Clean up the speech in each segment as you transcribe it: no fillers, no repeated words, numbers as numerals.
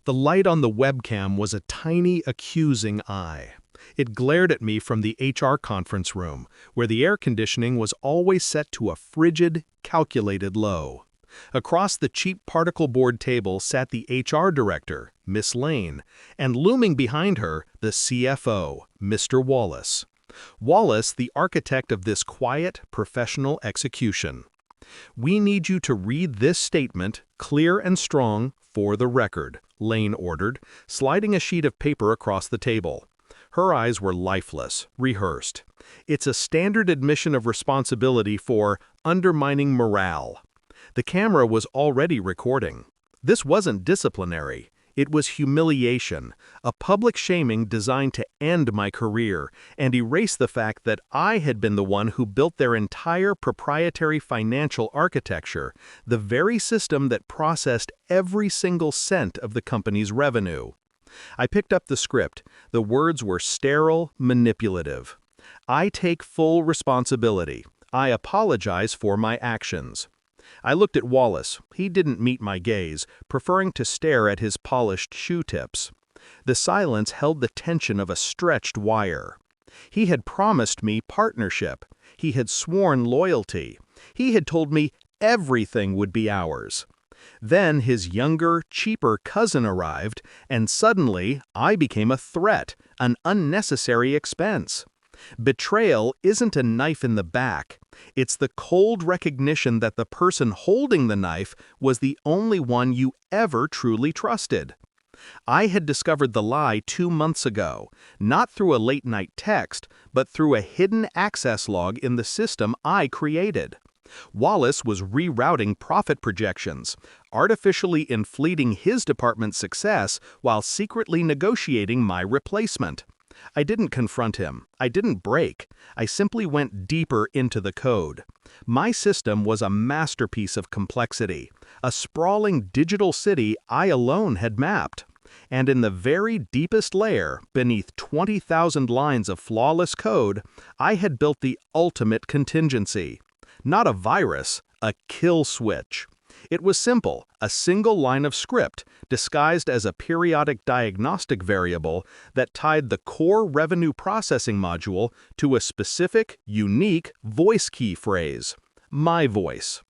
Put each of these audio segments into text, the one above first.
The light on the webcam was a tiny, accusing eye. It glared at me from the HR conference room, where the air conditioning was always set to a frigid, calculated low. Across the cheap particle board table sat the HR director, Miss Lane, and looming behind her, the CFO, Mr. Wallace. Wallace, the architect of this quiet, professional execution. "We need you to read this statement, clear and strong, for the record," Lane ordered, sliding a sheet of paper across the table. Her eyes were lifeless, rehearsed. "It's a standard admission of responsibility for undermining morale." The camera was already recording. This wasn't disciplinary. It was humiliation, a public shaming designed to end my career and erase the fact that I had been the one who built their entire proprietary financial architecture, the very system that processed every single cent of the company's revenue. I picked up the script. The words were sterile, manipulative. "I take full responsibility. I apologize for my actions." I looked at Wallace. He didn't meet my gaze, preferring to stare at his polished shoe tips. The silence held the tension of a stretched wire. He had promised me partnership. He had sworn loyalty. He had told me everything would be ours. Then his younger, cheaper cousin arrived, and suddenly I became a threat, an unnecessary expense. Betrayal isn't a knife in the back. It's the cold recognition that the person holding the knife was the only one you ever truly trusted. I had discovered the lie 2 months ago, not through a late-night text, but through a hidden access log in the system I created. Wallace was rerouting profit projections, artificially inflating his department's success while secretly negotiating my replacement. I didn't confront him. I didn't break. I simply went deeper into the code. My system was a masterpiece of complexity, a sprawling digital city I alone had mapped. And in the very deepest layer, beneath 20,000 lines of flawless code, I had built the ultimate contingency. Not a virus, a kill switch. It was simple, a single line of script, disguised as a periodic diagnostic variable that tied the core revenue processing module to a specific, unique voice key phrase. My voice.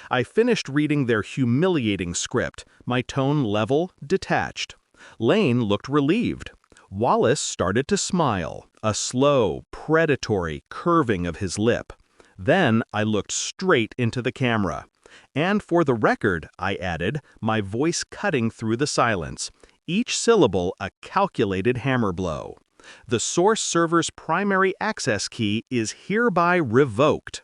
I finished reading their humiliating script, my tone level, detached. Lane looked relieved. Wallace started to smile, a slow, predatory curving of his lip. Then I looked straight into the camera. "And for the record," I added, my voice cutting through the silence, each syllable a calculated hammer blow. "The source server's primary access key is hereby revoked."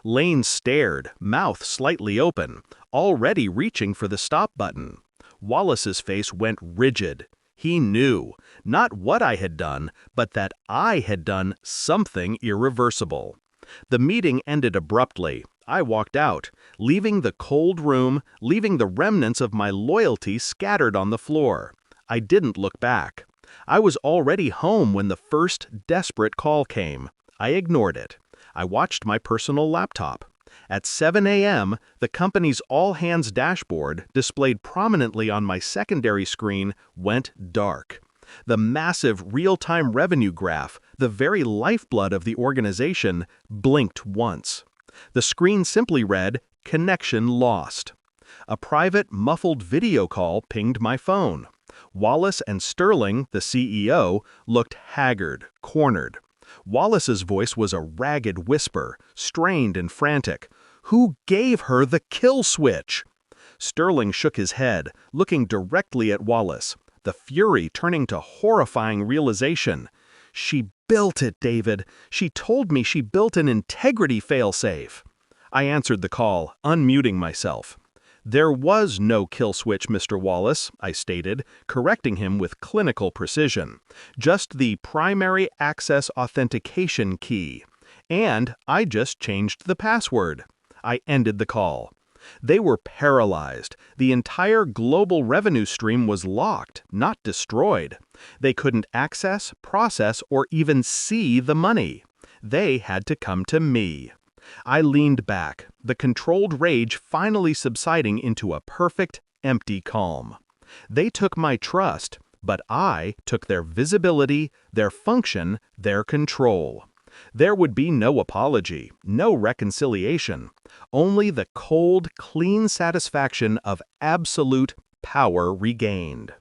Lane stared, mouth slightly open, already reaching for the stop button. Wallace's face went rigid. He knew, not what I had done, but that I had done something irreversible. The meeting ended abruptly. I walked out, leaving the cold room, leaving the remnants of my loyalty scattered on the floor. I didn't look back. I was already home when the first desperate call came. I ignored it. I watched my personal laptop. At 7 a.m., the company's all-hands dashboard, displayed prominently on my secondary screen, went dark. The massive real-time revenue graph, the very lifeblood of the organization, blinked once. The screen simply read, "Connection lost." A private, muffled video call pinged my phone. Wallace and Sterling, the CEO, looked haggard, cornered. Wallace's voice was a ragged whisper, strained and frantic. "Who gave her the kill switch?" Sterling shook his head, looking directly at Wallace, the fury turning to horrifying realization. "She built it, David. She told me she built an integrity failsafe." I answered the call, unmuting myself. "There was no kill switch, Mr. Wallace," I stated, correcting him with clinical precision. "Just the primary access authentication key. And I just changed the password." I ended the call. They were paralyzed. The entire global revenue stream was locked, not destroyed. They couldn't access, process, or even see the money. They had to come to me. I leaned back, the controlled rage finally subsiding into a perfect, empty calm. They took my trust, but I took their visibility, their function, their control. There would be no apology, no reconciliation, only the cold, clean satisfaction of absolute power regained.